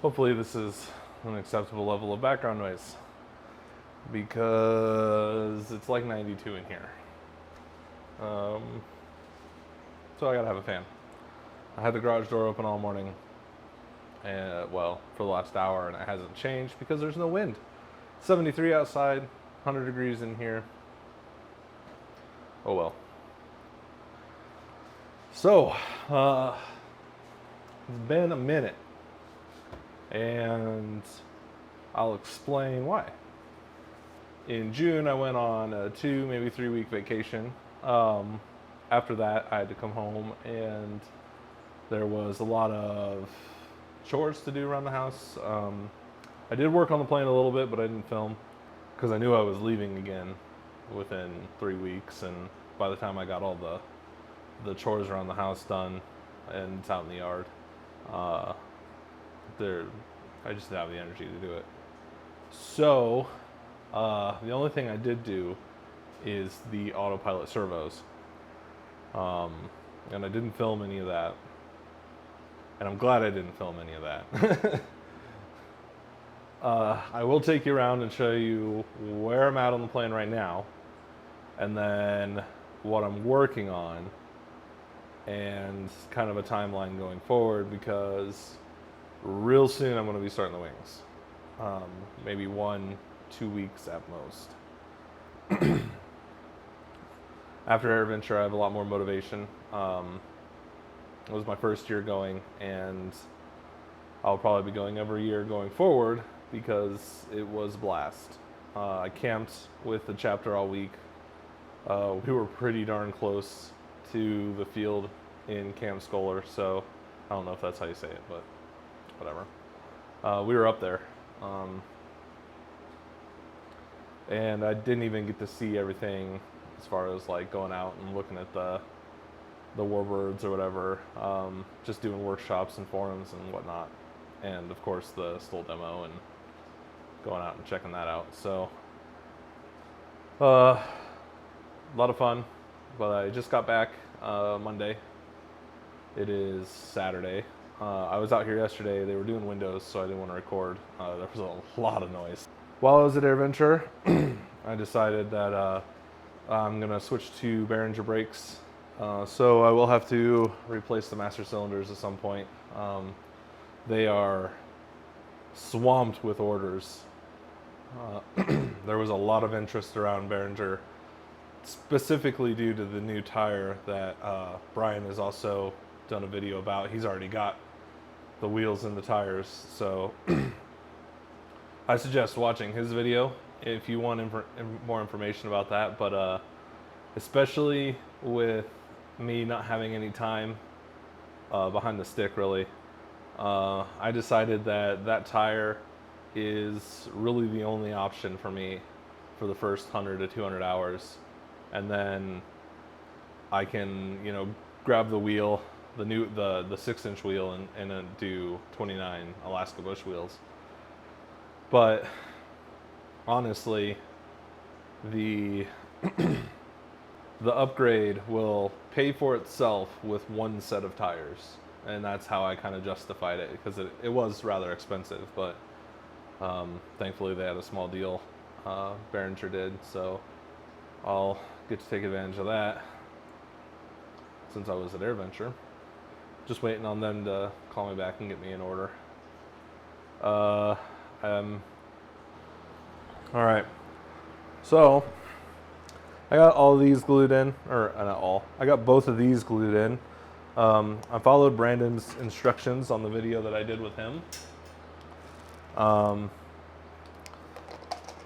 Hopefully this is an acceptable level of background noise because it's like 92 in here. So I gotta have a fan. I had the garage door open all morning, and well, for the last hour, and it hasn't changed because there's no wind. 73 outside, 100 degrees in here. Oh well. So, it's been a minute, and I'll explain why. In June, I went on a 2, maybe 3 week vacation. After that, I had to come home, and there was a lot of chores to do around the house. I did work on the plane a little bit, but I didn't film because I knew I was leaving again within 3 weeks, and by the time I got all the chores around the house done and it's out in the yard, I just didn't have the energy to do it. So the only thing I did do is the Autopilot servos, and I didn't film any of that, and I'm glad I didn't film any of that. I will take you around and show you where I'm at on the plane right now, and then what I'm working on, and kind of a timeline going forward, because real soon I'm going to be starting the wings. Maybe 1-2 weeks at most. After AirVenture, I have a lot more motivation. It was my first year going, and I'll probably be going every year going forward because it was a blast. I camped with the chapter all week. We were pretty darn close to the field in Camp Scholar, so I don't know if that's how you say it, but whatever. We were up there, and I didn't even get to see everything as far as like going out and looking at the warbirds or whatever, just doing workshops and forums and whatnot, and of course the Stoll demo and going out and checking that out. So a lot of fun, but I just got back Monday. It is Saturday. I was out here yesterday. They were doing windows, so I didn't want to record. There was a lot of noise. While I was at AirVenture, I decided that I'm going to switch to Behringer brakes. So I will have to replace the master cylinders at some point. They are swamped with orders. There was a lot of interest around Behringer, specifically due to the new tire that Brian has also done a video about. He's already got the wheels and the tires, so I suggest watching his video if you want more information about that. But especially with me not having any time behind the stick, really, I decided that tire is really the only option for me for the first 100 to 200 hours, and then I can, grab the wheel, the 6-inch wheel, and do 29 Alaska Bush wheels. But honestly, the upgrade will pay for itself with one set of tires, and that's how I kind of justified it, because it was rather expensive, but thankfully they had a small deal. Behringer did, so I'll get to take advantage of that since I was at AirVenture. Just waiting on them to call me back and get me an order. All right, so I got all these glued in, or not all. I got both of these glued in. I followed Brandon's instructions on the video that I did with him,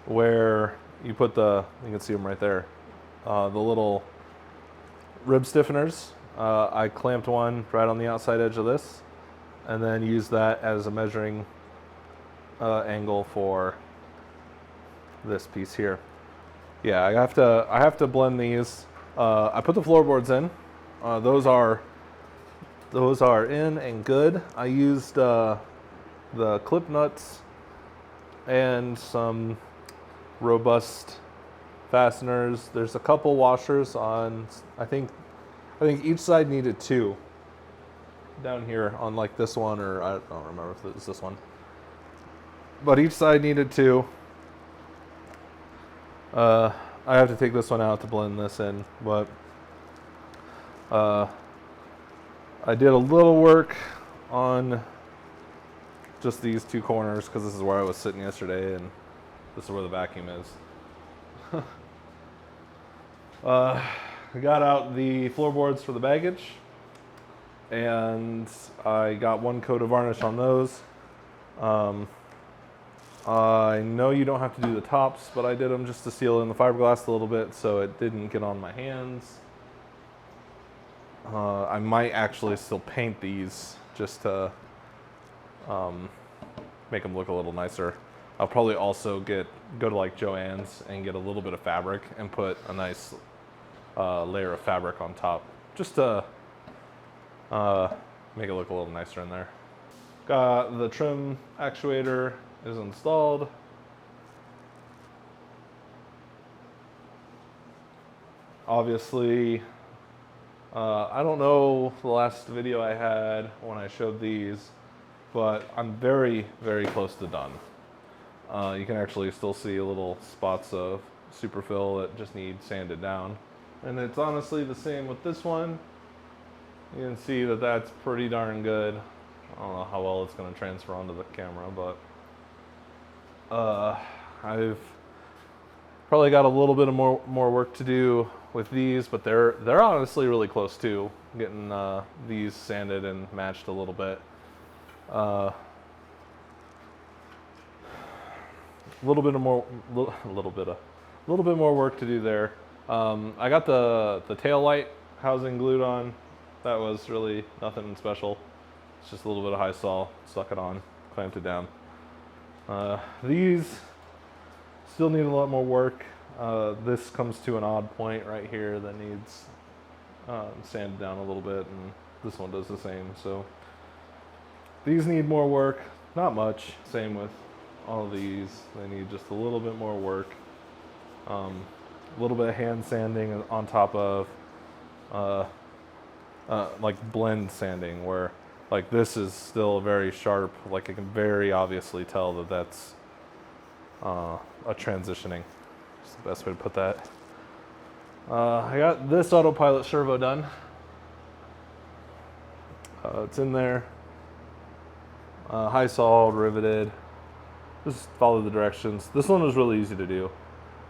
where you put you can see them right there, the little rib stiffeners. I clamped one right on the outside edge of this, and then used that as a measuring angle for this piece here. Yeah, I have to blend these. I put the floorboards in. Those are in and good. I used the clip nuts and some robust fasteners. There's a couple washers on, I think each side needed 2 down here on like this one, or I don't remember if it was this one. but each side needed two. I have to take this one out to blend this in, but I did a little work on just these two corners because this is where I was sitting yesterday and this is where the vacuum is. I got out the floorboards for the baggage and I got one coat of varnish on those. I know you don't have to do the tops, but I did them just to seal in the fiberglass a little bit so it didn't get on my hands. I might actually still paint these just to make them look a little nicer. I'll probably also go to like Joann's and get a little bit of fabric and put a nice layer of fabric on top just to make it look a little nicer in there. Got the trim actuator is installed. Obviously, I don't know the last video I had when I showed these, but I'm very, very close to done. You can actually still see little spots of superfill that just need sanded down. And it's honestly the same with this one. You can see that that's pretty darn good. I don't know how well it's going to transfer onto the camera, but I've probably got a little bit of more work to do with these, but they're honestly really close to getting these sanded and matched a little bit. A little bit more work to do there. I got the tail light housing glued on. That was really nothing special. It's just a little bit of high sol, stuck it on, clamped it down. These still need a lot more work. This comes to an odd point right here that needs sanded down a little bit, and this one does the same. So these need more work, not much. Same with all of these. They need just a little bit more work. A little bit of hand sanding on top of like blend sanding, where like this is still very sharp. Like I can very obviously tell that that's a transitioning. That's the best way to put that. I got this Autopilot servo done. It's in there. High sol, riveted. Just follow the directions. This one was really easy to do.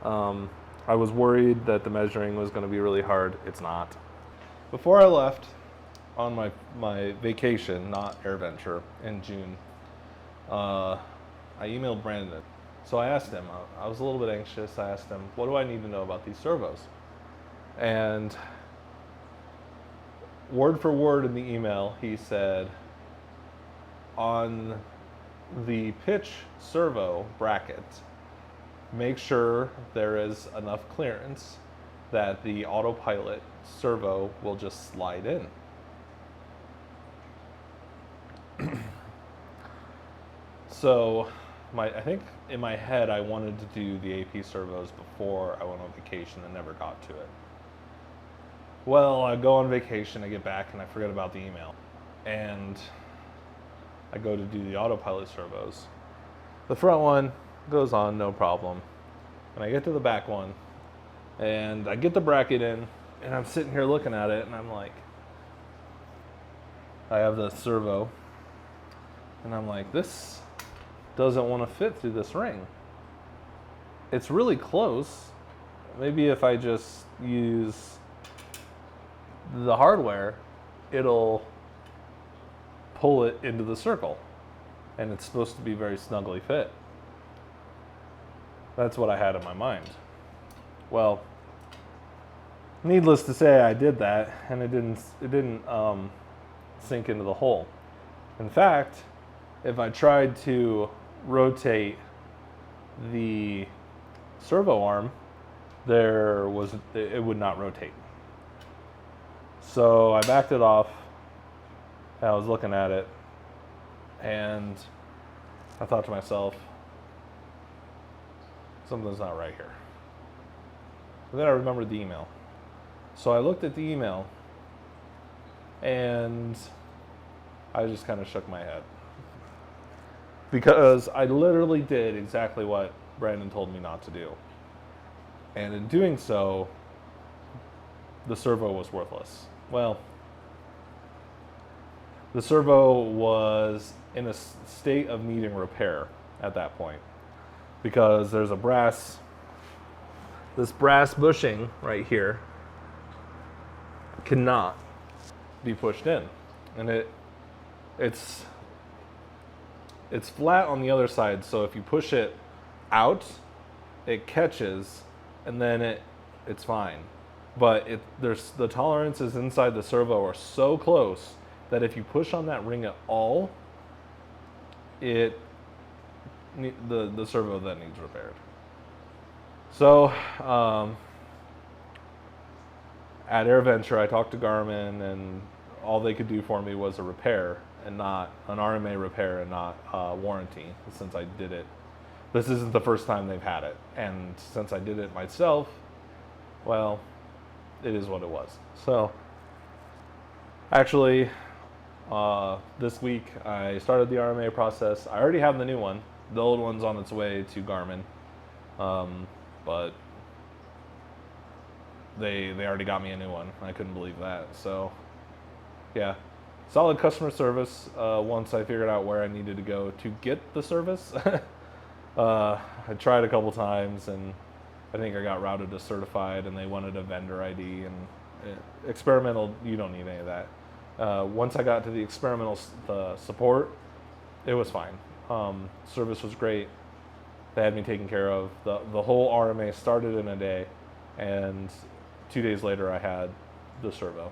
I was worried that the measuring was going to be really hard. It's not. Before I left on my vacation, not AirVenture, in June, I emailed Brandon. So I asked him, I was a little bit anxious. I asked him, what do I need to know about these servos? And word for word in the email, he said, on the pitch servo bracket, make sure there is enough clearance that the Autopilot servo will just slide in. So I think in my head I wanted to do the AP servos before I went on vacation and never got to it. Well, I go on vacation, I get back and I forget about the email. And I go to do the Autopilot servos. The front one goes on, no problem. And I get to the back one, and I get the bracket in, and I'm sitting here looking at it, and I'm like, I have the servo, and I'm like, this doesn't want to fit through this ring. It's really close. Maybe if I just use the hardware, it'll pull it into the circle, and it's supposed to be very snugly fit. That's what I had in my mind. Well, needless to say, I did that, and it didn't sink into the hole. In fact, if I tried to rotate the servo arm, it would not rotate. So I backed it off. I was looking at it, and I thought to myself, something's not right here. And then I remembered the email. So I looked at the email, and I just kind of shook my head. because I literally did exactly what Brandon told me not to do. And in doing so, the servo was worthless. Well, the servo was in a state of needing repair at that point, because there's this brass bushing right here cannot be pushed in, and it's flat on the other side, so if you push it out, it catches, and then it's fine. But there's the tolerances inside the servo are so close that if you push on that ring at all, the servo then needs repaired. So at AirVenture, I talked to Garmin, and all they could do for me was a repair, and not an RMA repair, and not warranty. Since I did it, this isn't the first time they've had it, and since I did it myself, well, it is what it was. So actually, this week I started the RMA process. I already have the new one. The old one's on its way to Garmin, but they already got me a new one. I couldn't believe that. So yeah, solid customer service. Once I figured out where I needed to go to get the service, I tried a couple times, and I think I got routed to certified, and they wanted a vendor ID, and experimental, you don't need any of that. Once I got to the experimental support, it was fine. Service was great. They had me taken care of. The whole RMA started in a day, and 2 days later I had the servo.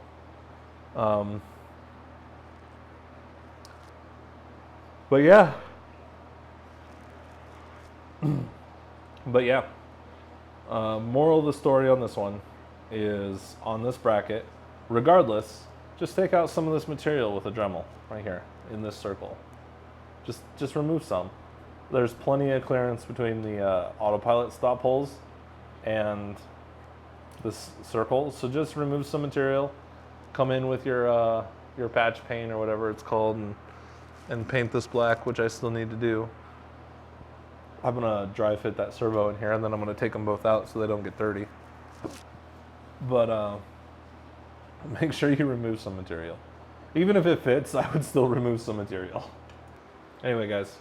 But yeah. Moral of the story on this one is, on this bracket, regardless, just take out some of this material with a Dremel right here in this circle. Just remove some. There's plenty of clearance between the Autopilot stop holes and this circle, so just remove some material, come in with your patch paint or whatever it's called, and paint this black, which I still need to do. I'm gonna dry fit that servo in here, and then I'm gonna take them both out so they don't get dirty. But make sure you remove some material. Even if it fits, I would still remove some material. Anyway, guys,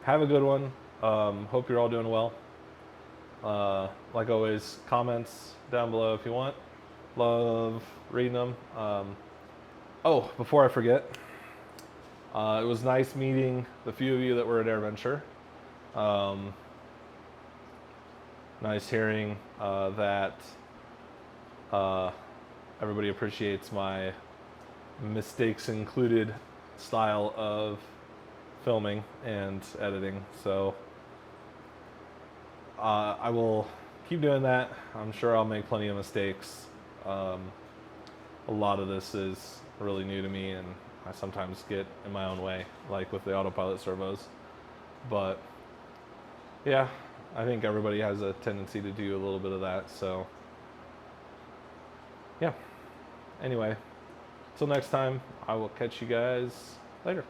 have a good one. Hope you're all doing well. Like always, comments down below if you want. Love reading them. Oh, before I forget, it was nice meeting the few of you that were at AirVenture. Nice hearing that everybody appreciates my mistakes included style of filming and editing. So I will keep doing that. I'm sure I'll make plenty of mistakes. A lot of this is really new to me, and I sometimes get in my own way, like with the Autopilot servos. But yeah, I think everybody has a tendency to do a little bit of that. So yeah, anyway, till next time, I will catch you guys later.